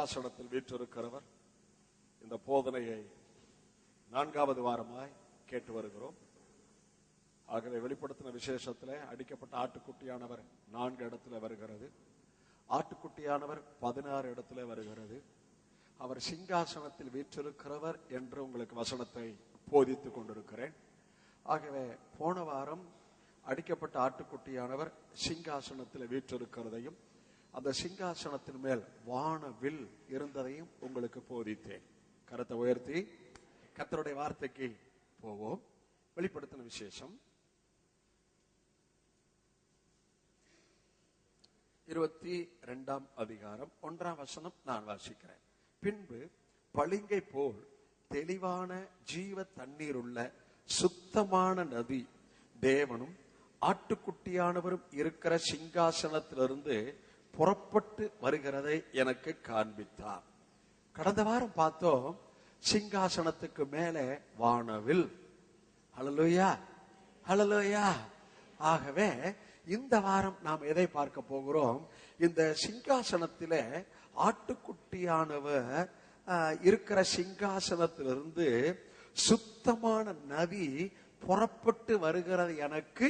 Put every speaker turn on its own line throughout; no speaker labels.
சிங்காசனத்தில் வீற்றிருக்கிறவர். இந்த போதனையை 4வது வாரமாய் கேட்டு வருகிறோம். ஆகவே வெளிப்படுத்தின விசேஷத்திலே அடிக்கப்பட்ட ஆட்டுக்குட்டியானவர் 4 இடத்துல வருகிறது. ஆட்டுக்குட்டியானவர் 16 இடத்துல வருகிறது. அவர் சிங்காசனத்தில் வீற்றிருக்கிறவர் என்று உங்களுக்கு வசனத்தை போதித்துக் கொண்டிருக்கிறேன். ஆகவே போன வாரம் அடிக்கப்பட்ட ஆட்டுக்குட்டியானவர் சிங்காசனத்தில் வீற்றிருக்கிறதையும் அந்த சிங்காசனத்தின் மேல் வானவில் இருந்ததையும் உங்களுக்கு போதித்தேன். கரத்தை உயர்த்தி கர்த்தருடைய வார்த்தைக்கு போவோம். வெளிப்படுத்தின விசேஷம் 22ஆம் அதிகாரம் 1ஆம் வசனம் நான் வாசிக்கிறேன். பின்பு பளிங்கை போல் தெளிவான ஜீவ தண்ணீர் உள்ள சுத்தமான நதி தேவனும் ஆட்டுக்குட்டியானவரும் இருக்கிற சிங்காசனத்திலிருந்து புறப்பட்டு வருகிறதை எனக்கு காண்பித்தார். கடந்த வாரம் பார்த்தோம், சிங்காசனத்துக்கு மேலே வானவில். ஹல்லேலூயா, ஹல்லேலூயா. ஆகவே இந்த வாரம் நாம் எதை பார்க்க போகிறோம்? இந்த சிங்காசனத்திலே ஆட்டுக்குட்டியானவர் இருக்கிற சிங்காசனத்திலிருந்து சுத்தமான நதி புறப்பட்டு வருகிறது எனக்கு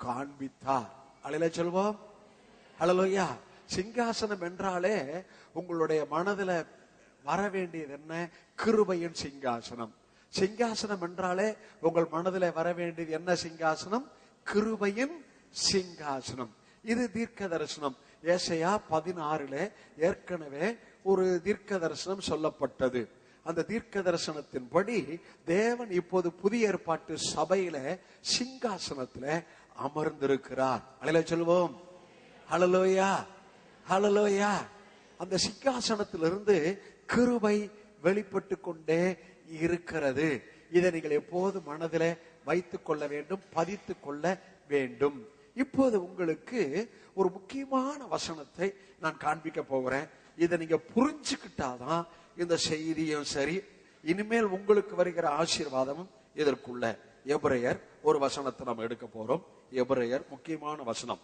காண்பித்தார். அல்லேலூயா சொல்வோம். ஹல்லேலூயா. சிங்காசனம் என்றாலே உங்களுடைய மனதில வர வேண்டியது என்ன? கிருபையின் சிங்காசனம். சிங்காசனம் என்றாலே உங்கள் மனதில் வர வேண்டியது என்ன சிங்காசனம்? கிருபையின் சிங்காசனம். இது தீர்க்க தரிசனம். ஏசாயா 16 ஏற்கனவே ஒரு தீர்க்க தரிசனம் சொல்லப்பட்டது. அந்த தீர்க்க தரிசனத்தின்படி தேவன் இப்போது புதிய ஏற்பாட்டு சபையில சிங்காசனத்துல அமர்ந்திருக்கிறார். அல்லேலூயா சொல்வோம். ஹல்லேலூயா, ஹல்லேலூயா. அந்த சிங்காசனத்திலிருந்து கிருபை வெளிப்பட்டு கொண்டே இருக்கிறது. இதை நீங்கள் எப்போது மனதிலே வைத்துக் கொள்ள வேண்டும், பதித்துக் கொள்ள வேண்டும். இப்போது உங்களுக்கு ஒரு முக்கியமான வசனத்தை நான் காண்பிக்க போகிறேன். இதை நீங்க புரிஞ்சுக்கிட்டாதான் இந்த செய்தியும் சரி, இனிமேல் உங்களுக்கு வருகிற ஆசீர்வாதமும் இதற்குள்ள. எபிரேயர் ஒரு வசனத்தை நாம் எடுக்க போறோம். எபிரேயர் முக்கியமான வசனம்.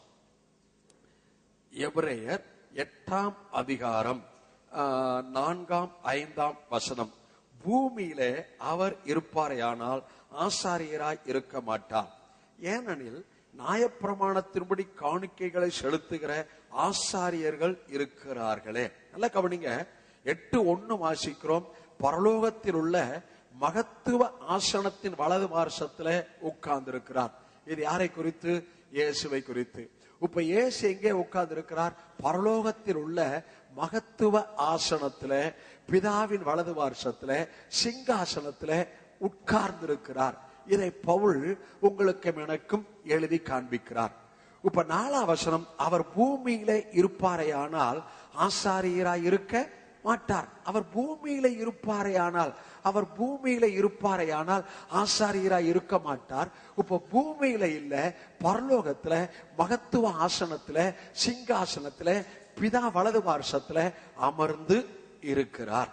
எபிரேயர் 8ஆம் அதிகாரம் 4ஆம் 5ஆம் வசனம். பூமியிலே அவர் இருப்பாரையானால் ஆசாரியராய் இருக்க மாட்டார். ஏனெனில் நியாயப்பிரமாணத்தின்படி காணிக்கைகளை செலுத்துகிற ஆசாரியர்கள் இருக்கிறார்களே. நல்லா கவனிங்க. 8:1 வாசிக்கிறோம். பரலோகத்தில் உள்ள மகத்துவ ஆசனத்தின் வலது பார்சத்திலே உட்கார்ந்து இருக்கிறார். இது யாரை குறித்து? இயேசுவை குறித்து. இப்ப இயேசு எங்கே உட்கார்ந்து இருக்கிறார்? பரலோகத்தில் உள்ள மகத்துவ ஆசனத்திலே, பிதாவின் வலது பார்சத்திலே, சிங்காசனத்திலே உட்கார்ந்து இருக்கிறார். இதை பவுல் உங்களுக்கு எனக்கும் எழுதி காண்பிக்கிறார். இப்ப 4ஆம் வசனம், அவர் பூமியிலே இருப்பாரையானால் ஆசாரியராய் இருக்க மாட்டார். அவர் பூமியில இருப்பாரையானால், அவர் பூமியில இருப்பாரையானால் ஆசாரியராய் இருக்க மாட்டார். இப்ப பூமியில இல்ல, பரலோகத்துல மகத்துவ ஆசனத்துல, சிங்காசனத்துல, பிதா வலது பார்சத்துல அமர்ந்து இருக்கிறார்.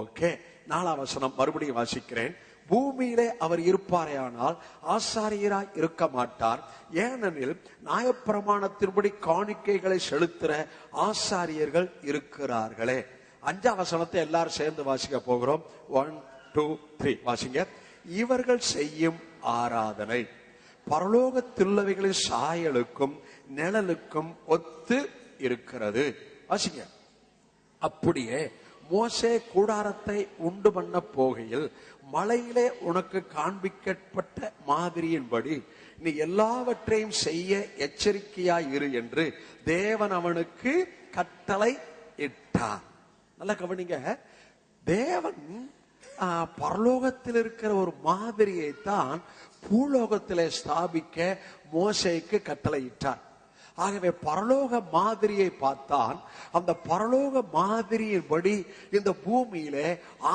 ஓகே. 4ஆம் வசனம் மறுபடியும் வாசிக்கிறேன். பூமியிலே அவர் இருப்பாரையானால் ஆசாரியராய் இருக்க மாட்டார். ஏனெனில் நியாயப்பிரமாணத்தின்படி காணிக்கைகளை செலுத்துற ஆசாரியர்கள் இருக்கிறார்களே. 5ஆம் வசனத்தை எல்லாரும் சேர்ந்து வாசிக்க போகிறோம். 1, 2, 3 வாசிங்க. இவர்கள் செய்யும் ஆராதனை பரலோகத்துள்ளவைகளின் சாயலுக்கும் நிழலுக்கும் ஒத்து இருக்கிறது. வாசிங்க. அப்படியே மோசே கூடாரத்தை உண்டு பண்ண போகையில் மலையிலே உனக்கு காண்பிக்கப்பட்ட மாதிரியின்படி நீ எல்லாவற்றையும் செய்ய எச்சரிக்கையாய் இரு என்று தேவன் அவனுக்கு கட்டளை இட்டார். நல்லா கவனிங்க. தேவன் பரலோகத்தில் இருக்கிற ஒரு மாதிரியை தான் பூலோகத்திலே ஸ்தாபிக்க மோசேக்கு கட்டளையிட்டார். ஆகவே பரலோக மாதிரியை பார்த்தான். அந்த பரலோக மாதிரியின்படி இந்த பூமியிலே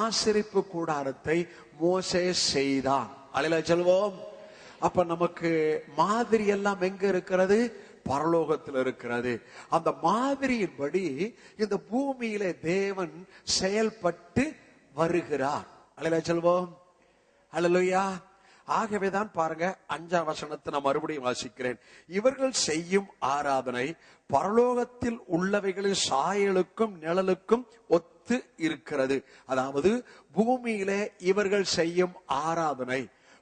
ஆசரிப்பு கூடாரத்தை மோசே செய்தான். அல்லேலூயா சொல்வோம். அப்ப நமக்கு மாதிரி எல்லாம் எங்க இருக்கிறது? பரலோகத்தில் இருக்கிறது. அந்த மாதிரியின்படி இந்த பூமியிலே தேவன் செயல்பட்டு வருகிறார். அல்லேலூயா சொல்வோம். அல்லேலூயா. ஆகவேதான் பாருங்க 5ஆம் வசனத்தை நான் மறுபடியும் வாசிக்கிறேன். இவர்கள் செய்யும் ஆராதனை பரலோகத்தில் உள்ளவைகளின் சாயலுக்கும் நிழலுக்கும் ஒத்து இருக்கிறது. அதாவது பூமியிலே இவர்கள் செய்யும் ஆராதனை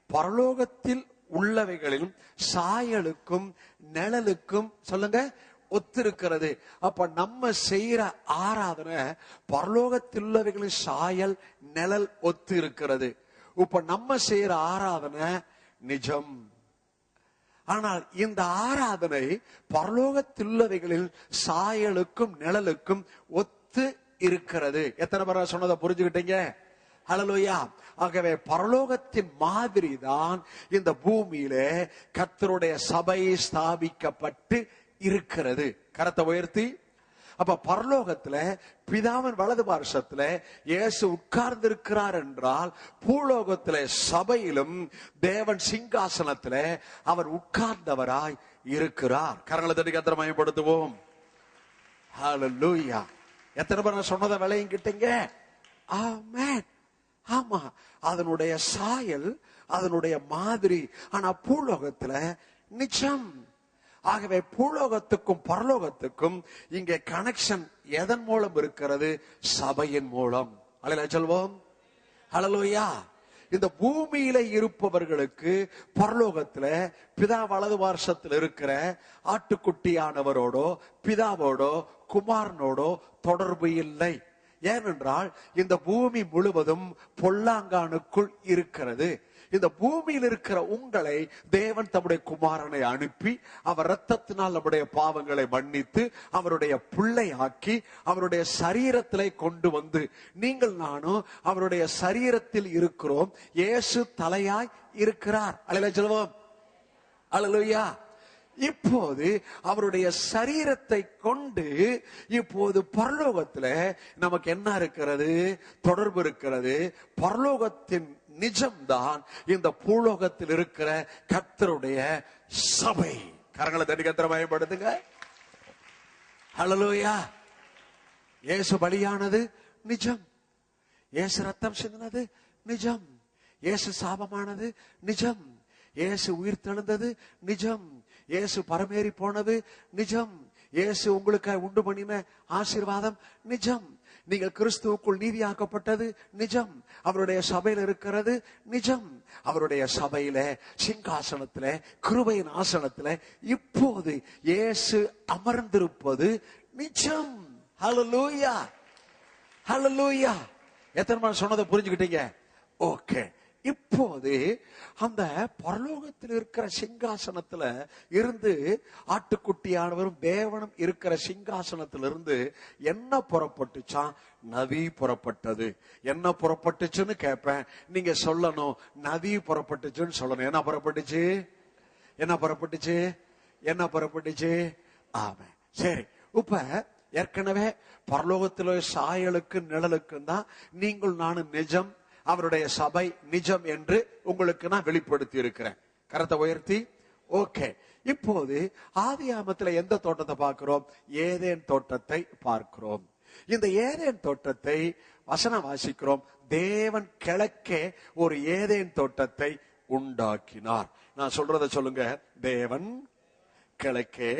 பரலோகத்தில் உள்ளவைகளின் சாயலுக்கும் நிழலுக்கும் சொல்லுங்க ஒத்திருக்கிறது. அப்ப நம்ம செய்யற ஆராதனை பரலோகத்தில் உள்ளவைகளின் சாயல் நிழல் ஒத்து இருக்கிறது. இப்ப நம்ம செய்யற ஆராதனை நிஜம். ஆனால் இந்த ஆராதனை பரலோகத்தில் உள்ளவைகளில் சாயலுக்கும் நிழலுக்கும் ஒத்து இருக்கிறது. எத்தனை பேர் சொன்னதை புரிஞ்சுக்கிட்டீங்க? ஹல்லேலூயா. ஆகவே பரலோகத்தின் மாதிரி தான் இந்த பூமியிலே கர்த்தருடைய சபை ஸ்தாபிக்கப்பட்டு இருக்கிறது. கரத்தை உயர்த்தி. அப்ப பரலோகத்துல பிதாவின் வலது பார்சத்துல இயேசு உட்கார்ந்து இருக்கிறார் என்றால், பூலோகத்திலே சபையிலும் தேவன் சிங்காசனத்திலே அவர் உட்கார்ந்தவராய் இருக்கிறார். கரங்களை தட்டி கர்த்தரை மகிமைப்படுத்துவோம். ஹல்லேலூயா. எத்தனை பேர் சொன்னதை விளையுங்கிட்டீங்க? ஆமென். ஆமா, அதனுடைய சாயல், அதனுடைய மாதிரி. ஆனா பூலோகத்துல நிஜம். ஆகவே பூலோகத்துக்கும் பரலோகத்துக்கும் இங்கே கனெக்ஷன் எதன் மூலம் இருக்கிறது? சபையின் மூலம். அல்லேலூயா சொல்வோம். ஹல்லேலூயா. இந்த பூமியில இருப்பவர்களுக்கு பரலோகத்துல பிதா வலது பார்சத்தில் இருக்கிற ஆட்டுக்குட்டியானவரோடோ பிதாவோடோ குமாரனோடோ தொடர்பு இல்லை. ஏனென்றால் இந்த பூமி முழுவதும் பொல்லாங்கானுக்குள் இருக்கிறது. இந்த பூமியில் இருக்கிற உங்களை தேவன் தம்முடைய குமாரனை அனுப்பி அவர் இரத்தத்தினால் நம்முடைய பாவங்களை மன்னித்து அவருடைய பிள்ளை ஆக்கி அவருடைய சரீரத்திலே கொண்டு வந்து நீங்கள் நானும் அவருடைய சரீரத்தில் இருக்கிறோம். இயேசு தலையாய் இருக்கிறார். அல்லேலூயா சொல்வோம். அல்லேலூயா. இப்போது அவருடைய சரீரத்தை கொண்டு இப்போது பரலோகத்துல நமக்கு என்ன இருக்கிறது? தொடர்பு இருக்கிறது. பரலோகத்தின் நிஜம்தான் இந்த பூலோகத்தில் இருக்கிற கர்த்தருடைய சபை. கரங்களை தட்டி கர்த்தரை மகிமைப்படுத்துங்க. ஹல்லேலூயா. இயேசு பலியானது நிஜம். இயேசு ரத்தம் சிந்தினது நிஜம். இயேசு சாபமானது நிஜம். இயேசு உயிர் தெழுந்தது நிஜம். இயேசு பரமேறி போனது நிஜம். இயேசு உங்களுக்காக உண்டு பண்ணின ஆசீர்வாதம் நிஜம். நீங்கள் கிறிஸ்துவுக்குள் நீதியாக்கப்பட்டது நிஜம். அவருடைய சபையில் இருக்கிறது நிஜம். அவருடைய சபையில சிங்காசனத்திலே கிருபையின் ஆசனத்திலே இப்போது இயேசு அமர்ந்திருப்பது நிஜம். ஹல்லேலூயா. ஹல்லேலூயா. எத்தனை பேர் சொன்னதை புரிஞ்சுக்கிட்டீங்க? ஓகே. இப்போது அந்த பரலோகத்தில் இருக்கிற சிங்காசனத்துல இருந்து ஆட்டுக்குட்டியானவரும் தேவனும் இருக்கிற சிங்காசனத்திலிருந்து என்ன புறப்பட்டுச்சான்? நதி புறப்பட்டது. என்ன புறப்பட்டுச்சுன்னு கேட்பேன், நீங்க சொல்லணும் நதி புறப்பட்டுச்சுன்னு சொல்லணும். என்ன புறப்பட்டுச்சு? என்ன புறப்பட்டுச்சு? என்ன புறப்பட்டுச்சு? ஆமா, சரி. இப்ப ஏற்கனவே பரலோகத்தில சாயலுக்கு நிழலுக்கு தான் நீங்கள் நானும் நிஜம், அவருடைய சபை நிஜம் என்று உங்களுக்கு நான் வெளிப்படுத்தி இருக்கிறேன். கரத்தை உயர்த்தி. ஓகே. இப்போது ஆதியாகமத்துல எந்த தோட்டத்தை பார்க்கிறோம்? ஏதேன் தோட்டத்தை பார்க்கிறோம். இந்த ஏதேன் தோட்டத்தை வசனம் வாசிக்கிறோம். தேவன் கிழக்கே ஒரு ஏதேன் தோட்டத்தை உண்டாக்கினார். நான் சொல்றத சொல்லுங்க. தேவன் கிழக்கே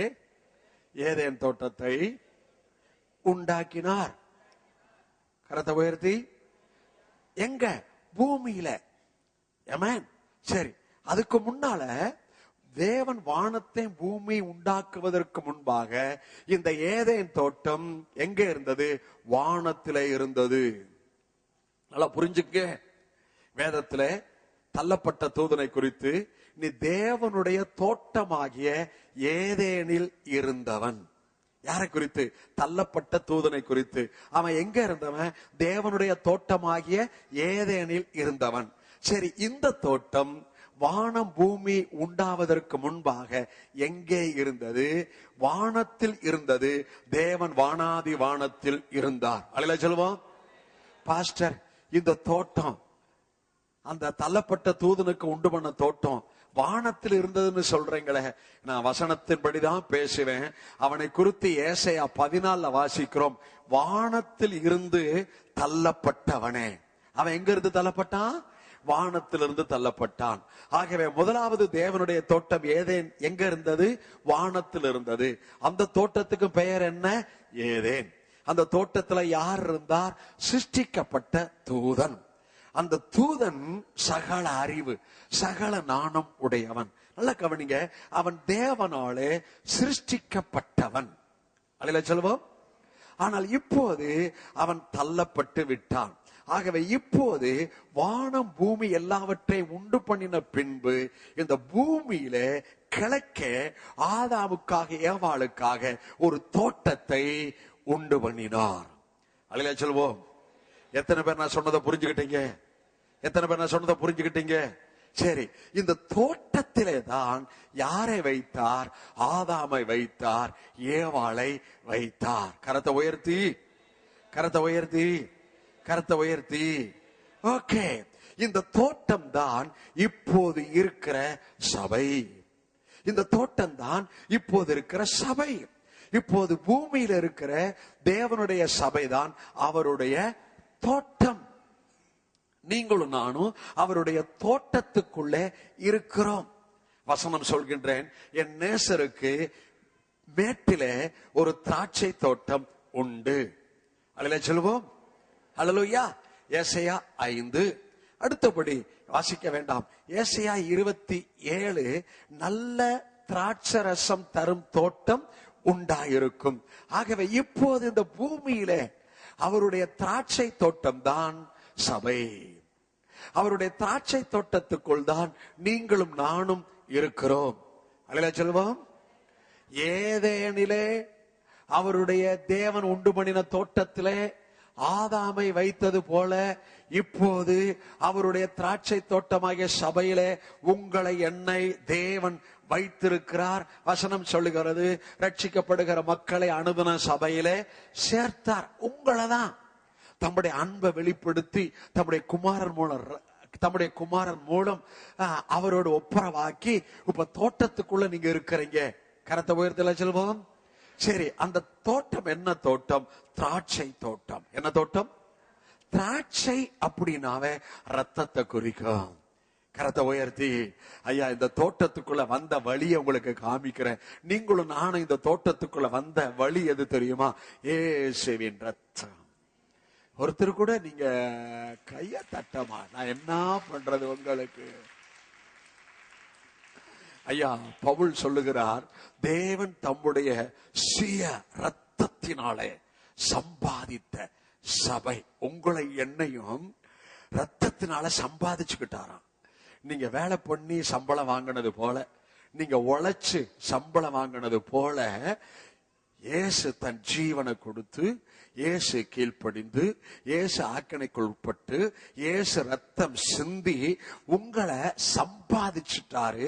ஏதேன் தோட்டத்தை உண்டாக்கினார். கரத்தை உயர்த்தி. எங்க? பூமியில. ஆமென். சரி, அதுக்கு முன்னால தேவன் வானத்தை பூமி உண்டாக்குவதற்கு முன்பாக இந்த ஏதேன் தோட்டம் எங்க இருந்தது? வானத்திலே இருந்தது. நல்லா புரிஞ்சுக்க. வேதத்திலே தள்ளப்பட்ட தூதனை குறித்து, நீ தேவனுடைய தோட்டமாகிய ஏதேனில் இருந்தவன். யாரை குறித்து? தள்ளப்பட்ட தூதனை குறித்து. அவன் எங்க இருந்தவன்? தேவனுடைய தோட்டமாகிய ஏதேனில் இருந்தவன். சரி, இந்த தோட்டம் வானம் பூமி உண்டாவதற்கு முன்பாக எங்கே இருந்தது? வானத்தில் இருந்தது. தேவன் வானாதி வானத்தில் இருந்தார். அல்லேலூயா சொல்லுவோம். பாஸ்டர், இந்த தோட்டம் அந்த தள்ளப்பட்ட தூதனுக்கு உண்டு பண்ண தோட்டம் வானத்தில் இருந்ததுன்னு சொல்றீங்களே, நான் வசனத்தின்படிதான் பேசுவேன். அவனை குறித்து ஏசாயா 14 வாசிக்கிறோம். வானத்தில் இருந்து தள்ளப்பட்டவனே. அவன் எங்க இருந்து தள்ளப்பட்டான்? வானத்திலிருந்து தள்ளப்பட்டான். ஆகவே முதலாவது தேவனுடைய தோட்டம் ஏதேன் எங்க இருந்தது? வானத்தில் இருந்தது. அந்த தோட்டத்துக்கு பெயர் என்ன? ஏதேன். அந்த தோட்டத்துல யார் இருந்தார்? சிருஷ்டிக்கப்பட்ட தூதன். அந்த தூதன் சகல அறிவு, சகல ஞானம் உடையவன். நல்ல கவனிங்க, அவன் தேவனாலே சிருஷ்டிக்கப்பட்டவன். அல்லேலூயா சொல்வோம். ஆனால் இப்போது அவன் தள்ளப்பட்டு விட்டான். ஆகவே இப்போது வானம் பூமி எல்லாவற்றையும் உண்டு பண்ணின பின்பு இந்த பூமியில கிழக்கே ஆதாமுக்காக ஏவாளுக்காக ஒரு தோட்டத்தை உண்டு பண்ணினார். அல்லேலூயா சொல்வோம். எத்தனை பேர் நான் சொன்னதை புரிஞ்சுக்கிட்டீங்க? எத்தனை பேர் நான் சொன்னதை புரிஞ்சுக்கிட்டீங்க? சரி, இந்த தோட்டத்திலே தான் யாரை வைத்தார்? ஆதாமை வைத்தார், ஏவாளை வைத்தார். கரத்தை உயர்த்தி, கரத்தை உயர்த்தி, கரத்தை உயர்த்தி. ஓகே, இந்த தோட்டம் தான் இப்போது இருக்கிற சபை. இந்த தோட்டம் தான் இப்போது இருக்கிற சபை. இப்போது பூமியில இருக்கிற தேவனுடைய சபைதான் அவருடைய தோட்டம். நீங்களும் நானும் அவருடைய தோட்டத்துக்குள்ளே இருக்கிறோம். வசனம் சொல்கின்றேன், என் நேசருக்கு மேட்டிலே ஒரு திராட்சை தோட்டம் உண்டு. அல்லேலூயா சொல்வோம். அல்லேலூயா. ஏசாயா 5. அடுத்தபடி வாசிக்க வேண்டாம். ஏசாயா 27 நல்ல திராட்சரசம் தரும் தோட்டம் உண்டாயிருக்கும். ஆகவே இப்போது இந்த பூமியிலே அவருடைய திராட்சை தோட்டம் தான் சபை. அவருடைய திராட்சை தோட்டத்துக்குள் தான் நீங்களும் நானும் இருக்கிறோம். அல்லேலூயா சொல்வோம். ஏதேனிலே அவருடைய தேவன் உண்டு பண்ணின தோட்டத்திலே ஆதாமை வைத்தது போல இப்போது அவருடைய திராட்சை தோட்டமாகிய சபையிலே உங்களை என்னை தேவன் வைத்திருக்கிறார். வசனம் சொல்லுகிறது, ரட்சிக்கப்படுகிற மக்களை அனுதின சபையிலே சேர்த்தார். உங்களை தான் தம்முடைய அன்பை வெளிப்படுத்தி தம்முடைய குமாரன் மூலம் அவரோட ஒப்புரவாக்கி இப்ப தோட்டத்துக்குள்ள நீங்க இருக்கிறீங்க. கரத்தை உயர்த்தல செல்வோம். சரி, அந்த தோட்டம் என்ன தோட்டம்? திராட்சை தோட்டம். என்ன தோட்டம்? திராட்சை அப்படின்னாவே ரத்தத்தை குறிக்கும். கரத்தை உயர்த்தி, ஐயா இந்த தோட்டத்துக்குள்ள வந்த வழியை உங்களுக்கு காமிக்கிறேன். நீங்களும் நானும் இந்த தோட்டத்துக்குள்ள வந்த வழி எது தெரியுமா? இயேசுவின் ரத்தம். ஒருத்தர் கூட நீங்க கைய தட்டமா, நான் என்ன பண்றது உங்களுக்கு? ஐயா பவுல் சொல்லுகிறார், தேவன் தம்முடைய சுய ரத்தத்தினாலே சம்பாதித்த சபை உங்களை என்னையும் ரத்தத்தினால சம்பாதிச்சுக்கிட்டாராம். நீங்க வேலை பண்ணி சம்பளம் வாங்கினது போல, நீங்க உழைச்சு சம்பளம் வாங்கினது போல இயேசு தன் ஜீவனை கொடுத்து, இயேசு கீழ்ப்படிந்து, இயேசு ஆக்கணைக்குள் உட்பட்டு, இயேசு ரத்தம் சிந்தி உங்களை சம்பாதிச்சுட்டாரு.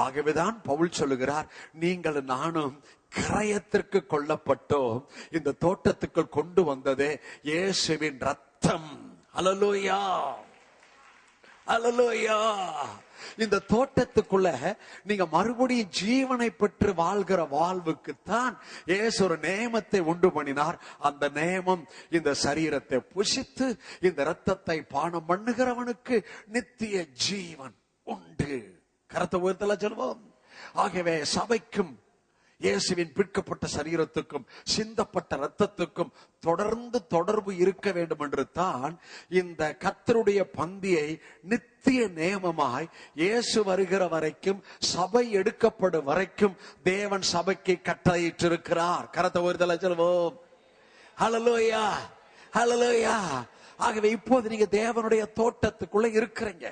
ஆகவேதான் பவுல் சொல்லுகிறார், நீங்கள் நானும் கிரயத்திற்கு கொல்லப்பட்டோம், இந்த தோட்டத்துக்குள் கொண்டு வந்ததே இயேசுவின் ரத்தம். அல்லேலூயா, அல்லேலூயா. இந்த தோட்டத்துக்குள்ள நீங்க மறுபடியும் ஜீவனை பெற்று வாழ்கிற வாழ்வுக்குத்தான் இயேசு ஒரு நேமத்தை உண்டு பண்ணினார். அந்த நேமம் இந்த சரீரத்தை புசித்து இந்த இரத்தத்தை பானம் பண்ணுகிறவனுக்கு நித்திய ஜீவன் உண்டு. கரத்தை உயர்த்தல சொல்வோம். ஆகவே சபைக்கும் இயேசுவின் பிற்கப்பட்ட சரீரத்துக்கும் சிந்தப்பட்ட இரத்தத்துக்கும் தொடர்ந்து தொடர்பு இருக்க வேண்டும் என்று தான் இந்த கர்த்தருடைய பந்தியை நித்திய நேமமாய் இயேசு வருகிற வரைக்கும், சபை எடுக்கப்படும் வரைக்கும் தேவன் சபைக்கு கட்டளையிட்டிருக்கிறார். கரத்தை உயர்த்தல சொல்வோம். ஹல்லேலூயா, ஹல்லேலூயா. ஆகவே இப்போது நீங்க தேவனுடைய தோட்டத்துக்குள்ள இருக்கிறீங்க.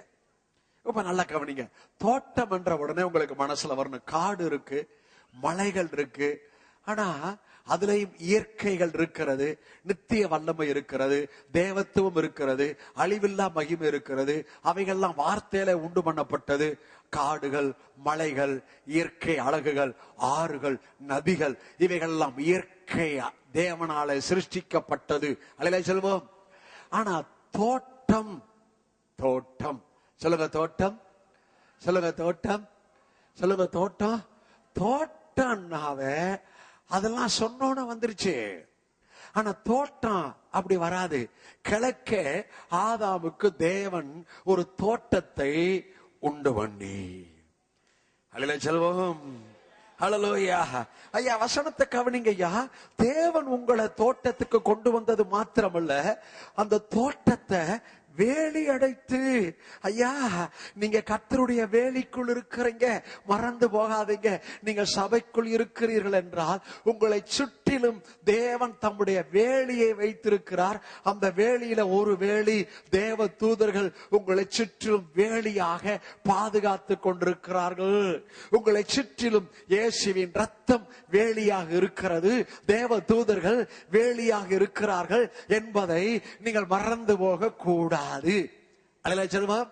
இப்ப நல்லா கவனிங்க. தோட்டம் என்ற உடனே உங்களுக்கு மனசுல வரணும், காடு இருக்கு, மலைகள் இருக்கு, ஆனா அதுலயும் இயற்கைகள் இருக்கிறது, நித்திய வல்லமை இருக்கிறது, தேவத்துவம் இருக்கிறது, அழிவில்லா மகிமை இருக்கிறது. அவைகள்லாம் வார்த்தையில உண்டு பண்ணப்பட்டது. காடுகள், மலைகள், இயற்கை அழகுகள், ஆறுகள், நதிகள், இவைகள் எல்லாம் இயற்கை தேவனால சிருஷ்டிக்கப்பட்டது. அல்லேலூயா சொல்வோம். ஆனா தோட்டம், தோட்டம் சொல்லுங்க, தோட்டம் சொல்லுங்க, தோட்டம் சொல்லுங்க, தோட்டம். தோட்டம்னாவே அதெல்லாம் சொன்னோன்னு வந்துருச்சு. ஆனா தோட்டம் அப்படி வராது. கிழக்கே ஆதாமுக்கு தேவன் ஒரு தோட்டத்தை உண்டு பண்ணி. அல்லேலூயா செல்வம். ஹல்லேலூயா. ஐயா வசனத்தை கவனிங்க ஐயா. தேவன் உங்களை தோட்டத்துக்கு கொண்டு வந்தது மாத்திரமல்ல, அந்த தோட்டத்தை வேலி அடைத்து, ஐயா நீங்க கர்த்தருடைய வேலிக்குள் இருக்கிறீங்க, மறந்து போகாதீங்க. நீங்க சபைக்குள் இருக்கிறீர்கள் என்றால் உங்களை சுற்றிலும் தேவன் தம்முடைய வேலியை வைத்திருக்கிறார். அந்த வேலியில ஒரு வேலி தேவ தூதர்கள் உங்களை சுற்றிலும் வேலியாக பாதுகாத்து கொண்டிருக்கிறார்கள். உங்களை சுற்றிலும் இயேசுவின் ரத்தம் வேலியாக இருக்கிறது, தேவ தூதர்கள் வேலியாக இருக்கிறார்கள் என்பதை நீங்கள் மறந்து போக கூடாது. அல்லேலூயா செல்வம்.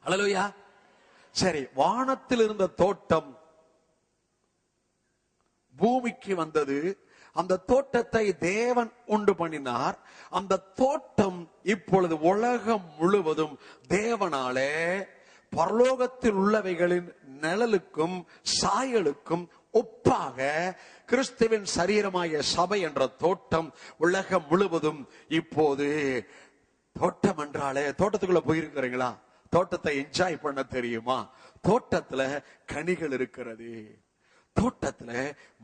அல்லேலூயா. சரி, வானத்தில் இருந்த தோட்டம் பூமிக்கு வந்தது. அந்த தோட்டத்தை தேவன் உண்டு பண்ணினார். அந்த தோட்டம் இப்பொழுது உலகம் முழுவதும் தேவனாலே பரலோகத்தில் உள்ளவைகளின் நிழலுக்கும் சாயலுக்கும் ஒப்பாக கிறிஸ்துவின் சரீரமாகிய சபை என்ற தோட்டம் உலகம் முழுவதும் இப்போது. தோட்டம் என்றாலே, தோட்டத்துக்குள்ள போயிருக்கிறீங்களா? தோட்டத்தை என்ஜாய் பண்ண தெரியுமா? தோட்டத்துல கனிகள் இருக்கிறது, தோட்டத்துல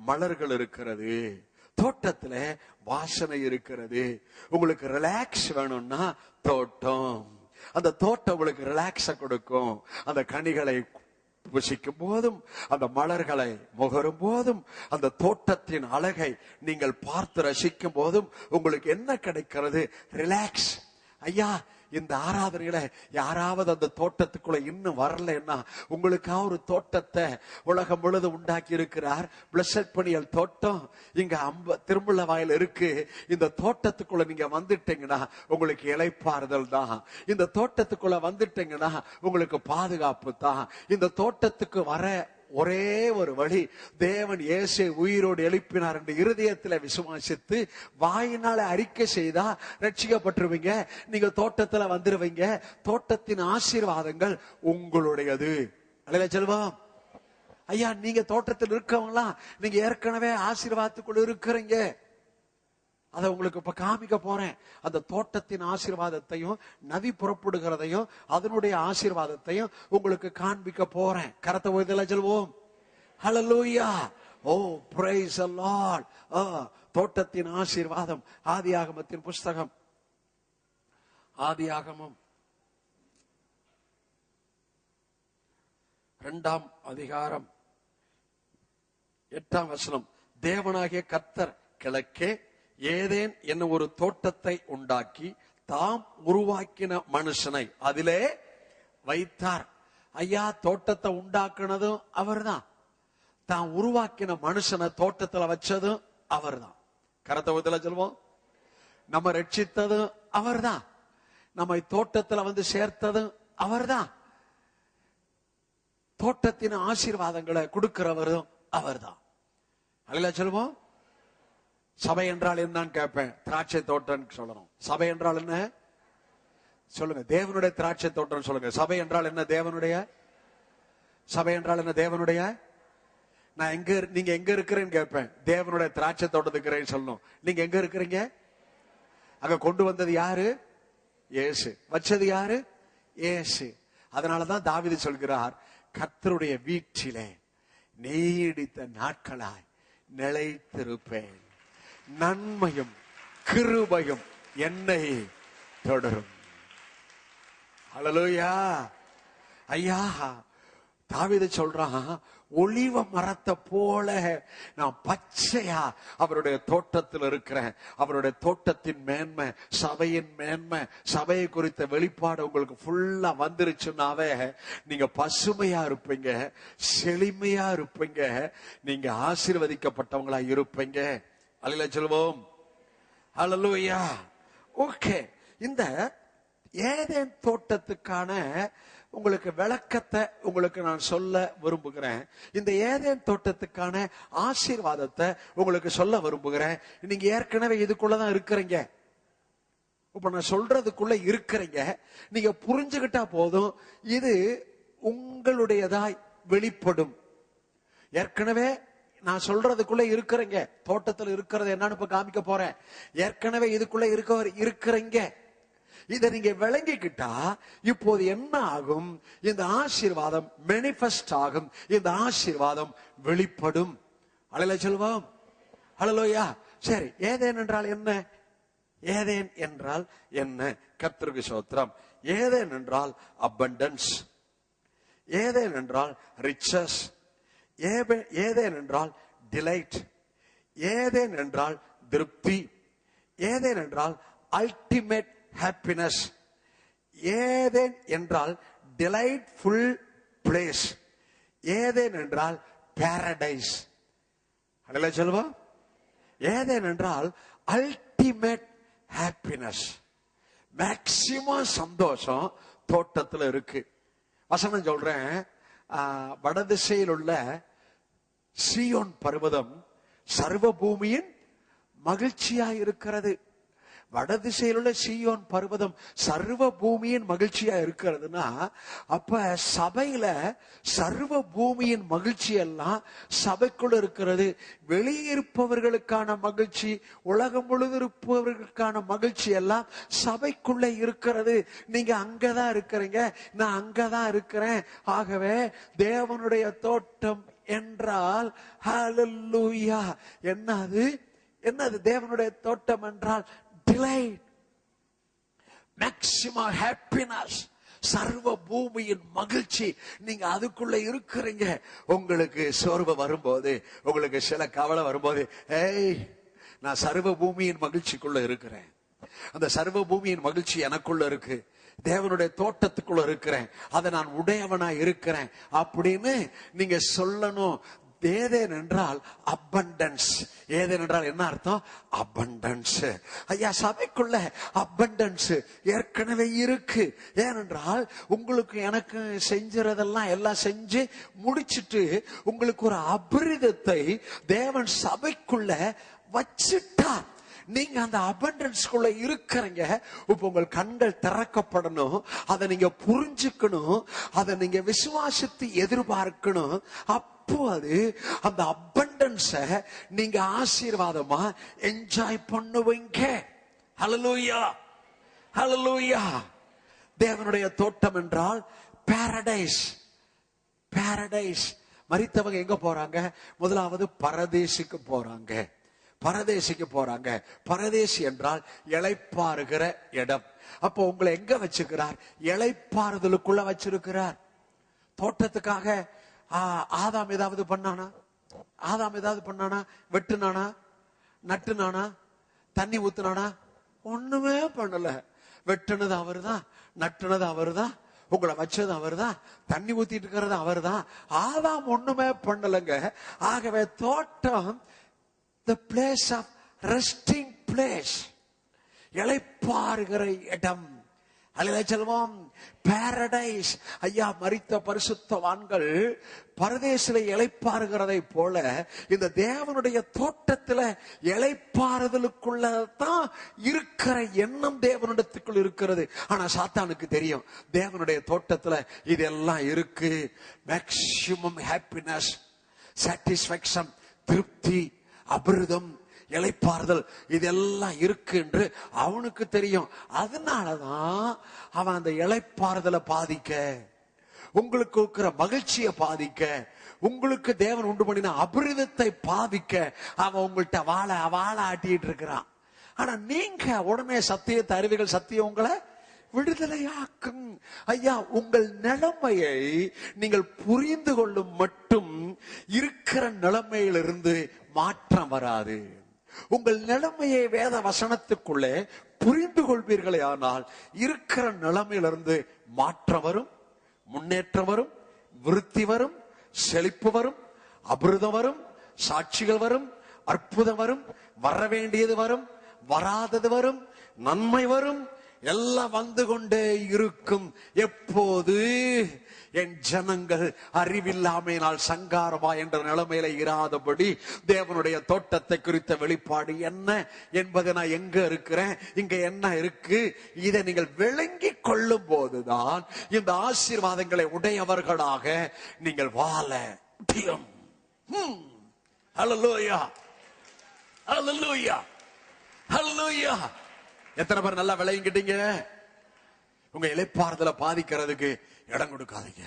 மலர்கள் இருக்கிறது, தோட்டத்துல வாசனை இருக்கிறது. உங்களுக்கு ரிலாக்ஸ் வேணும்னா தோட்டம், அந்த தோட்டம் உங்களுக்கு ரிலாக்ஸ கொடுக்கும். அந்த கனிகளை புசிக்கும் போதும், அந்த மலர்களை முகரும் போதும், அந்த தோட்டத்தின் அழகை நீங்கள் பார்த்து ரசிக்கும் போதும் உங்களுக்கு என்ன கிடைக்கிறது? ரிலாக்ஸ். ஐயா, இந்த ஆராதனையில யாராவது அந்த தோட்டத்துக்குள்ள இன்னும் வரலன்னா, உங்களுக்காக ஒரு தோட்டத்தை உலகம் முழுது உண்டாக்கி இருக்கிறார். பிளஸட் பணியல் தோட்டம் இங்க திருமுல்ல வாயில் இருக்கு. இந்த தோட்டத்துக்குள்ள நீங்க வந்துட்டீங்கன்னா உங்களுக்கு இளைப்பாறுதல் தான். இந்த தோட்டத்துக்குள்ள வந்துட்டீங்கன்னா உங்களுக்கு பாதுகாப்பு தான். இந்த தோட்டத்துக்கு வர ஒரே ஒரு வழி, தேவன் இயேசுவை உயிரோடு எழுப்பினார் என்று இருதயத்தில் விசுவாசித்து வாயினால அறிக்கை செய்தா ரட்சிக்கப்பட்டுருவீங்க. நீங்க தோட்டத்துல வந்துருவீங்க. தோட்டத்தின் ஆசீர்வாதங்கள் உங்களுடையது. அல்லேலூயா செல்வம். ஐயா, நீங்க தோட்டத்தில் இருக்கவங்களா, நீங்க ஏற்கனவே ஆசீர்வாதத்துக்குள்ள இருக்கிறீங்க. அதை உங்களுக்கு இப்ப காமிக்க போறேன். அந்த தோட்டத்தின் ஆசீர்வாதத்தையும் நதி புறப்படுகிறதையும் அதனுடைய ஆசீர்வாதத்தையும் உங்களுக்கு காண்பிக்க போறேன். கரத்தை உயர்த்தி சொல்வோம். ஹல்லேலூயா. ஓ பிரைஸ் தி லார்ட். தோட்டத்தின் ஆசீர்வாதம். ஆதியாகமத்தின் புஸ்தகம், ஆதியாகமம் 2ஆம் அதிகாரம் 8ஆம் வசனம். தேவனாகிய கர்த்தர் கிழக்கே ஏதேன் என்னும் ஒரு தோட்டத்தை உண்டாக்கி தாம் உருவாக்கின மனுஷனை அதிலே வைத்தார். ஐயா, தோட்டத்தை உண்டாக்குனதும் அவர்தான். தாம் உருவாக்கின மனுஷனை தோட்டத்துல வச்சதும் அவர்தான். கரத்தவத்துல சொல்வோம். நம்ம ரட்சித்ததும் அவர்தான். நம்மை தோட்டத்துல வந்து சேர்த்ததும் அவர்தான். தோட்டத்தின் ஆசீர்வாதங்களை கொடுக்கிறவரும் அவர்தான். அல்லேலூயா சொல்வோம். சபை என்றால் என்னன்னு கேட்பேன். திராட்சை தோட்டம் சொல்லணும். சபை என்றால் என்ன சொல்லுங்க? தேவனுடைய திராட்சை தோட்டம் சொல்லுங்க. சபை என்றால் என்ன? தேவனுடைய. சபை என்றால் என்ன? தேவனுடைய. நான் நீங்க எங்க இருக்கிறேன்னு கேட்பேன். தேவனுடைய திராட்சை தோட்டத்துக்கு சொல்லணும். நீங்க எங்க இருக்கிறீங்க? அங்க கொண்டு வந்தது யாரு? இயேசு. வச்சது யாரு? இயேசு. அதனாலதான் தாவீது சொல்கிறார், கர்த்தருடைய வீட்டிலே நீடித்த நாட்களாய் நிலைத்திருப்பேன், நன்மையும் கிருபையும் என்னை தொடரும். ஹல்லேலூயா. ஐயா, தாவீது சொல்றான், ஒலிவ மரத்தை போல நான் பச்சையா அவருடைய தோட்டத்தில் இருக்கிறேன். அவருடைய தோட்டத்தின் மேன்மை, சபையின் மேன்மை, சபையை குறித்த வெளிப்பாடு உங்களுக்கு ஃபுல்லா வந்துருச்சுன்னாவே நீங்க பசுமையா இருப்பீங்க, செழுமையா இருப்பீங்க, நீங்க ஆசீர்வதிக்கப்பட்டவங்களா இருப்பீங்க. அல்லேலூயா சொல்வோம். ஹல்லேலூயா. ஓகே, இந்த ஏதேன் தோட்டத்துக்கான உங்களுக்கு விளக்கத்தை உங்களுக்கு நான் சொல்ல விரும்புகிறேன். இந்த ஏதேன் தோட்டத்துக்கான ஆசீர்வாதத்தை உங்களுக்கு சொல்ல விரும்புகிறேன். நீங்க ஏற்கனவே இதுக்குள்ளதான் இருக்கிறீங்க. இப்ப நான் சொல்றதுக்குள்ள இருக்கிறீங்க. நீங்க புரிஞ்சுகிட்டா போதும், இது உங்களுடையதாய் வெளிப்படும். ஏற்கனவே நான் சொல்றதுக்குள்ள இருக்கிறீங்க. தோட்டத்தில் இருக்கிறது என்னன்னு இப்ப காமிக்க போறேன். ஏற்கனவே இதுக்குள்ள இருக்கிறீங்க. இதை நீங்க விளங்கிக்கிட்டா இப்போது என்ன ஆகும்? இந்த ஆசீர்வாதம் மேனிஃபெஸ்ட் ஆகும். இந்த ஆசீர்வாதம் வெளிப்படும். அல்லேலூயா சொல்வோம். அல்லேலூயா. சரி, ஏதேன் என்றால் என்ன? ஏதேன் என்றால் என்ன? கர்த்தருக்கு ஸ்தோத்திரம். ஏதேன் என்றால் abundance. ஏதேன் என்றால் riches. ஏதேன் என்றால் டிலைட். ஏதேன் என்றால் திருப்தி. ஏதேன் என்றால் அல்டிமேட் ஹாப்பினஸ். ஏதேன் என்றால் டிலைட்ஃபுல் பிளேஸ். ஏதேன் என்றால் பாரடைஸ். அல்லேலூயா சொல்லுவோம். ஏதேன் என்றால் அல்டிமேட் ஹாப்பினஸ். மேக்சிமம் சந்தோஷம் தோட்டத்தில் இருக்கு. வசனம் சொல்றேன், வடதிசையில் உள்ள சீயோன் பர்வதம் சர்வ பூமியின் மகிழ்ச்சியா இருக்கிறது. வடதிசையில் உள்ள சீயோன் பர்வதம் சர்வ பூமியின் மகிழ்ச்சியா இருக்கிறதுனா, அப்ப சபையில சர்வ பூமியின் மகிழ்ச்சி எல்லாம் சபைக்குள்ள இருக்கிறது. வெளியே இருப்பவர்களுக்கான மகிழ்ச்சி, உலகம் முழுவதும் இருப்பவர்களுக்கான மகிழ்ச்சி எல்லாம் சபைக்குள்ள இருக்கிறது. நீங்க அங்கதான் இருக்கிறீங்க, நான் அங்கதான் இருக்கிறேன். ஆகவே தேவனுடைய தோட்டம் என்றால் ஹல்லேலூயா. என்னது என்னது தேவனுடைய தோட்டம் என்றால் delight, maximum happiness, சர்வ பூமியின் மகிழ்ச்சி. நீங்க அதுக்குள்ள இருக்கிறீங்க. உங்களுக்கு சோர்வு வரும்போது, உங்களுக்கு சில கவலை வரும்போது, ஏய், நான் சர்வ பூமியின் மகிழ்ச்சிக்குள்ள இருக்கிறேன். அந்த சர்வ பூமியின் மகிழ்ச்சி எனக்குள்ள இருக்கு. தேவனுடைய தோட்டத்துக்குள்ள இருக்கிறேன். அதை நான் உடையவனா இருக்கிறேன் அப்படின்னு நீங்க சொல்லணும். ஏதேன் என்றால் abundance. ஏதேன் என்றால் என்ன அர்த்தம்? abundance. ஐயா, சபைக்குள்ள abundance ஏற்கனவே இருக்கு. ஏனென்றால் உங்களுக்கு எனக்கு செஞ்சதெல்லாம் எல்லாம் செஞ்சு முடிச்சிட்டு உங்களுக்கு ஒரு அபிரிதத்தை தேவன் சபைக்குள்ள வச்சிட்டார். நீங்க அந்த அபண்டன்ஸ்குள்ள இருக்கிறீங்க. இப்ப உங்கள் கண்கள் திறக்கப்படணும். அதை நீங்க புரிஞ்சுக்கணும். அதை நீங்க விசுவாசித்து எதிர்பார்க்கணும். அப்போ அது அந்த அபண்டன்ஸ நீங்க ஆசீர்வாதமா என்ஜாய் பண்ணுவீங்க. ஹல்லேலூயா, ஹல்லேலூயா. தேவனுடைய தோட்டம் என்றால் பாரடைஸ். பாரடைஸ். மரித்தவங்க எங்க போறாங்க? முதலாவது பரதேசிக்கு போறாங்க. பரதேசிக்கு போறாங்க. பரதேசி என்றால் இளைப்பாறுகிற இடம். அப்போ உங்களை எங்க வச்சிருக்கிறார்? இளைப்பாறுதலுக்குள்ள வச்சிருக்கிறார். தோட்டத்துக்காக ஆதாம் ஏதாவது பண்ணானா? ஆதாம் ஏதாவது பண்ணானா? வெட்டுனானா? நட்டுனானா? தண்ணி ஊத்துனானா? ஒண்ணுமே பண்ணல. வெட்டுனது அவர்தான், நட்டுனது அவர்தான், உங்களை வச்சது அவர்தான், தண்ணி ஊத்திட்டு இருக்கிறது அவர்தான். ஆதாம் ஒண்ணுமே பண்ணலங்க. ஆகவே தோட்டம் the place of resting place, இளைப்பாறுகிற இடம். அல்லேலூயா சொல்வோம். பாரடைஸ். ஐயா, மரித்த பரிசுத்தவான்கள் பரதேசில இளைப்பாறுகிறதை போல இந்த தேவனுடைய தோட்டத்துல இளைப்பாறுதலுக்குள்ளதான் இருக்கிற எண்ணம் தேவனிடத்துக்குள் இருக்கிறது. ஆனா சாத்தானுக்கு தெரியும் தேவனுடைய தோட்டத்துல இதெல்லாம் இருக்கு. மேக்சிமம் ஹாப்பினஸ், சாட்டிஸ்பாக்சன், திருப்தி, அபிருதம், இளைப்பாறுதல் இதெல்லாம் இருக்கு என்று அவனுக்கு தெரியும். அதனாலதான் அவன் அந்த இளைப்பாறுதலை பாதிக்க, உங்களுக்கு இருக்கிற மகிழ்ச்சியை பாதிக்க, உங்களுக்கு தேவன் உண்டு பண்ணின அபிருதத்தை பாதிக்க அவன் உங்கள்கிட்ட வாழ ஆட்டிட்டு இருக்கிறான். ஆனா நீங்க உடனே சத்தியத்தை அறிவிகள், சத்தியம் உங்களை விடுதலையாக்கும். ஐயா, உங்கள் நிலைமையை நீங்கள் புரிந்து கொள்ளும் மட்டும் இருக்கிற நிலைமையிலிருந்து மாற்றம் வராது. உங்கள் நிலைமையை வேத வசனத்துக்குள்ளே புரிந்து கொள்வீர்களே ஆனால் இருக்கிற நிலைமையிலிருந்து மாற்றம் வரும், முன்னேற்றம் வரும், விருத்தி வரும், செழிப்பு வரும், அபிருதம் வரும், சாட்சிகள் வரும், அற்புதம் வரும், வர வேண்டியது வரும், வராதது வரும், நன்மை வரும், எல்லாம் வந்து கொண்டே இருக்கும். எப்போது என் ஜனங்கள் அறிவில்லாமையினால் சங்காரமா என்ற நிலைமையில இராதபடி தேவனுடைய தோட்டத்தை குறித்த வெளிப்பாடு என்ன என்பதை நான் எங்க இருக்கிறேன், இங்க என்ன இருக்கு, இதை நீங்கள் விளங்கி கொள்ளும் போதுதான் இந்த ஆசீர்வாதங்களை உடையவர்களாக நீங்கள் வாழ முடியும். ஹல்லேலூயா, ஹல்லேலூயா, ஹல்லேலூயா. எத்தனை பேர் நல்லா விளையுங்கிட்டீங்க? உங்க இளைப்பாறுதலை பாதிக்கிறதுக்கு இடம் கொடுக்காதீங்க.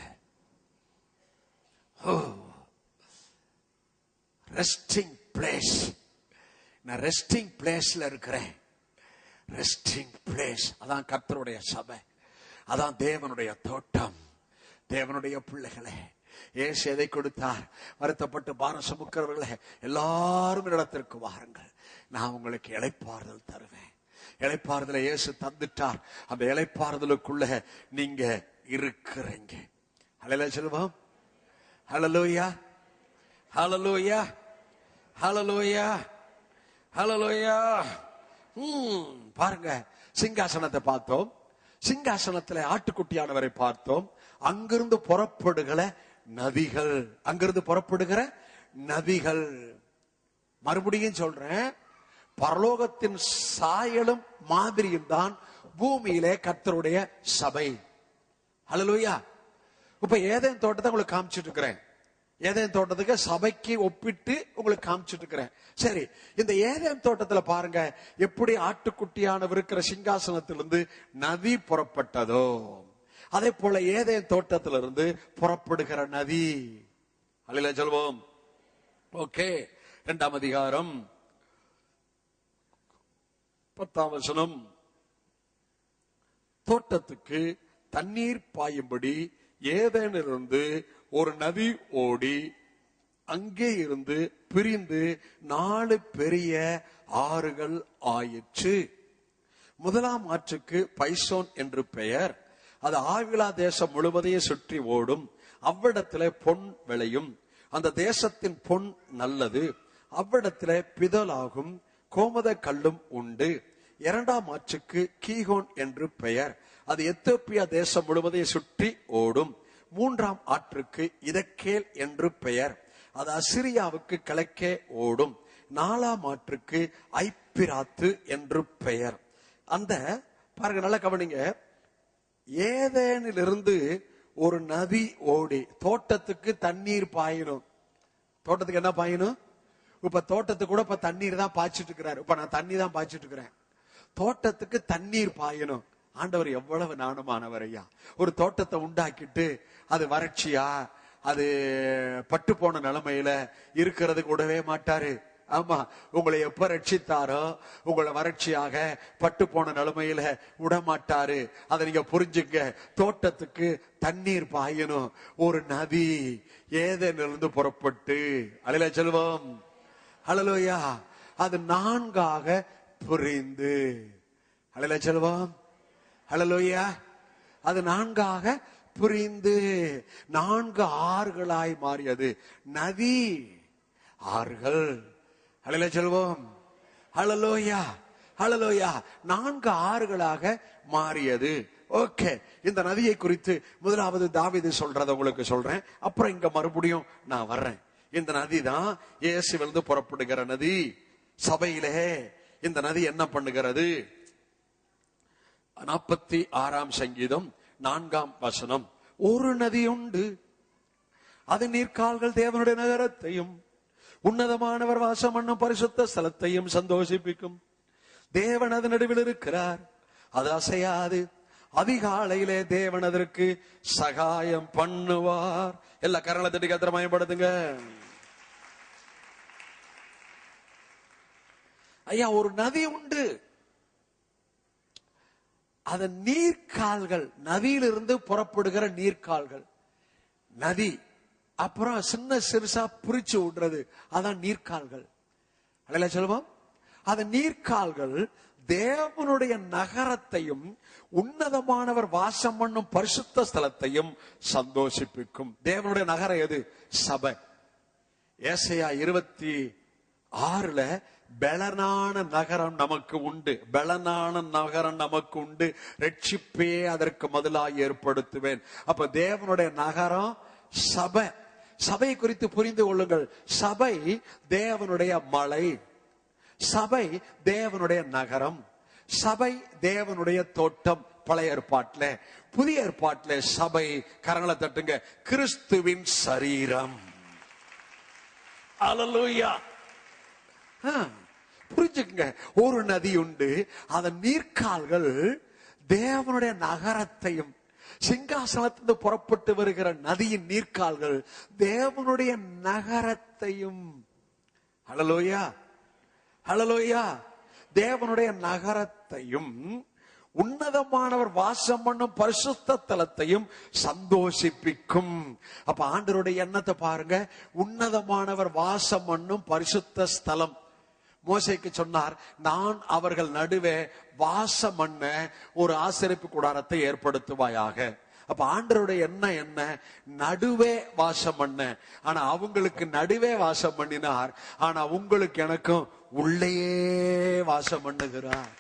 Resting place. நான் ரெஸ்டிங் பிளேஸ்ல இருக்கிறேன். ரெஸ்டிங் பிளேஸ் அதான் கர்த்தருடைய சபை, அதான் தேவனுடைய தோட்டம். தேவனுடைய பிள்ளைகளே, இயேசு எதை கொடுத்தார்? வருத்தப்பட்டு பாரம் சுமக்கிறவர்களே, எல்லாரும் இடத்திற்கு வாருங்கள், நான் உங்களுக்கு இளைப்பாறுதல் தருவேன். இளைப்பாறுதலை இயேசு தந்துட்டார். அந்த இளைப்பாறுதலுக்குள்ள நீங்க இருக்கிறீங்க. ஹல்லேலூயா சொல்லுவோம். ஹல்லேலூயா, ஹல்லேலூயா, ஹல்லேலூயா, ஹல்லேலூயா. பாருங்க, சிங்காசனத்தை பார்த்தோம். சிங்காசனத்துல ஆட்டுக்குட்டியானவரை பார்த்தோம். அங்கிருந்து புறப்படுகிற நதிகள், அங்கிருந்து புறப்படுகிற நதிகள். மறுபடியும் சொல்றேன், பரலோகத்தின் சாயலும் மாதிரியும் தான் பூமியிலே கர்த்தருடைய சபை. ஹல்லேலூயா. இப்ப ஏதேன் தோட்டத்தை உங்களுக்கு காமிச்சிட்டு இருக்கிறேன். ஏதேன் தோட்டத்துக்கு சபைக்கு ஒப்பிட்டு உங்களுக்கு காமிச்சிட்டு இருக்கிறேன். சரி, இந்த ஏதேன் தோட்டத்துல பாருங்க, எப்படி ஆட்டுக்குட்டியானவர் இருக்கிற சிங்காசனத்திலிருந்து நதி புறப்பட்டதோ, அதே போல ஏதேன் தோட்டத்திலிருந்து புறப்படுகிற நதி. அல்லேலூயா சொல்வோம். ஓகே, 2ஆம் அதிகாரம் 10ஆம் வசனம். தோட்டத்துக்கு தண்ணீர் பாயும்படி ஏதேனிலிருந்து ஒரு நதி ஓடி அங்கே இருந்து பிரிந்து 4 பெரிய ஆறுகள் ஆயிற்று. முதலாம் ஆற்றுக்கு பைசோன் என்று பெயர். அது ஆவிலா தேசம் முழுவதையும் சுற்றி ஓடும். அவ்விடத்திலே பொன் விளையும். அந்த தேசத்தின் பொன் நல்லது. அவ்விடத்திலே பிதலாகும் கோமத கல்லும் உண்டு. 2ஆம் ஆற்றுக்கு கீகோன் என்று பெயர். அது எத்தியோப்பியா தேசம் முழுவதையும் சுற்றி ஓடும். 3ஆம் ஆற்றுக்கு இதக்கேல் என்று பெயர். அது அசிரியாவுக்கு கிழக்கே ஓடும். 4ஆம் ஆற்றுக்கு ஐப்பிராத்து என்று பெயர். அந்த பாருங்க, நல்லா கவனிங்க, ஏதேனிலிருந்து ஒரு நதி ஓடி தோட்டத்துக்கு தண்ணீர் பாயணும். தோட்டத்துக்கு என்ன பாயணும்? இப்ப தோட்டத்துக்கு கூட இப்ப தண்ணீர் தான் பாய்ச்சிட்டு இருக்கிறாரு. இப்ப நான் தண்ணி தான் பாய்ச்சிட்டு இருக்கிறேன். தோட்டத்துக்கு தண்ணீர் பாயணும். ஆண்டவர் எவ்வளவு நாணமானவர் ஐயா. ஒரு தோட்டத்தை உண்டாக்கிட்டு அது வறட்சியா, அது பட்டு போன நிலைமையில இருக்கிறதுக்கு விடவே மாட்டாரு. ஆமா, உங்களை எப்ப ரட்சித்தாரோ உங்களை வறட்சியாக பட்டு போன நிலைமையில விடமாட்டாரு. அதை நீங்க புரிஞ்சுங்க. தோட்டத்துக்கு தண்ணீர் பாயணும். ஒரு நதி ஏதேனிலிருந்து புறப்பட்டு, அல்லேலூயா சொல்வோம். ஹல்லேலூயா. அது 4ஆக பிரிந்து, அல்லேலூயா சொல்வோம். ஹல்லேலூயா. அது 4ஆக பிரிந்து 4 ஆறுகளாய் மாறியது. நதி ஆறுகள். ஹல்லேலூயா சொல்வோம். ஹல்லேலூயா, ஹல்லேலூயா. 4 ஆறுகளாக மாறியது. ஓகே, இந்த நதியை குறித்து முதலாவது தாவீது சொல்றத உங்களுக்கு சொல்றேன். அப்புறம் இங்க மறுபடியும் நான் வர்றேன். இந்த நதி தான் இயேசுவிலிருந்து புறப்படுகிற நதி. சபையிலே இந்த நதி என்ன பண்ணுகிறது? 46ஆம் சங்கீதம் 4ஆம் வசனம். ஒரு நதி உண்டு, அது நீர்க்கால்கள் தேவனுடைய நகரத்தையும் உன்னதமானவர் வாசம் பண்ணும் பரிசுத்த ஸ்தலத்தையும் சந்தோஷிப்பிக்கும். தேவன் அது நடுவில் இருக்கிறார், அது அசையாது. அதிகாலையிலே தேவன் அதற்கு சகாயம் பண்ணுவார். எல்லா கரங்களை தட்டி கர்த்தரை மகிமைப்படுத்துங்க. ஐயா, ஒரு நதி உண்டு, அதன் நீர்க்கால்கள், நதியிலிருந்து புறப்படுகிற நீர்க்கால்கள். நதி அப்புறம் சின்ன சிறுசா பிரிச்சு விடுறது, அதான் நீர்க்கால்கள். அல்லேலூயா சொல்லுவோம். அது நீர்க்கால்கள் தேவனுடைய நகரத்தையும் உன்னதமானவர் வாசம் பண்ணும் பரிசுத்த ஸ்தலத்தையும் சந்தோஷிப்பிக்கும். தேவனுடைய நகரம் எது? சபை. ஏசாயா 26ல பெலனான நகரம் நமக்கு உண்டு, பெலனான நகரம் நமக்கு உண்டு, ரட்சிப்பே அதற்கு முதலாய் ஏற்படுத்துவேன். அப்ப தேவனுடைய நகரம் சபை. சபை குறித்து புரிந்து கொள்ளுங்கள். சபை தேவனுடைய மலை, சபை தேவனுடைய நகரம், சபை தேவனுடைய தோட்டம். பழைய ஏற்பாட்டுல, புதிய ஏற்பாட்டுல சபை, கரங்களை தட்டுங்க, கிறிஸ்துவின் சரீரம். அல்லேலூயா. புரிஞ்சுக்குங்க, ஒரு நதி உண்டு, அதன் நீர்க்கால்கள் தேவனுடைய நகரத்தையும், சிங்காசனத்திலிருந்து புறப்பட்டு வருகிற நதியின் நீர்க்கால்கள் தேவனுடைய நகரத்தையும், அல்லேலூயா அல்லேலூயா, தேவனுடைய நகரத்தையும் உன்னதமானவர் வாசம் பண்ணும் பரிசுத்த தலத்தையும் சந்தோஷிப்பிக்கும். அப்ப ஆண்டவருடைய எண்ணத்தை பாருங்க. உன்னதமானவர் வாசம் பண்ணும் பரிசுத்த ஸ்தலம். மோசேக்கு சொன்னார், நான் அவர்கள் நடுவே வாசம் பண்ண ஒரு ஆசரிப்பு கூடாரத்தை ஏற்படுத்துவாயாக. அப்ப ஆண்டவருடைய எண்ணம் என்ன? நடுவே வாசம் பண்ண. ஆனா அவங்களுக்கு நடுவே வாசம் பண்ணினார், ஆனா உங்களுக்கு எனக்கும் உள்ளேயே வாசம் பண்ணுகிறார்.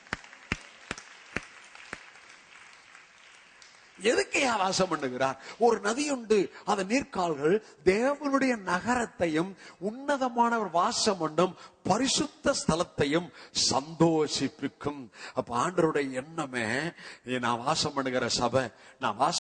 எதுக்கு வாசம் பண்ணுகிறார்? ஒரு நதி உண்டு, அதன் நீர்க்கால்கள் தேவனுடைய நகரத்தையும் உன்னதமானவர் வாசம் பண்ணும் பரிசுத்த ஸ்தலத்தையும் சந்தோஷிப்பிக்கும். அப்ப ஆண்டவருடைய எண்ணமே, நான் வாசம் பண்ணுகிற சபை, நான் வாசம்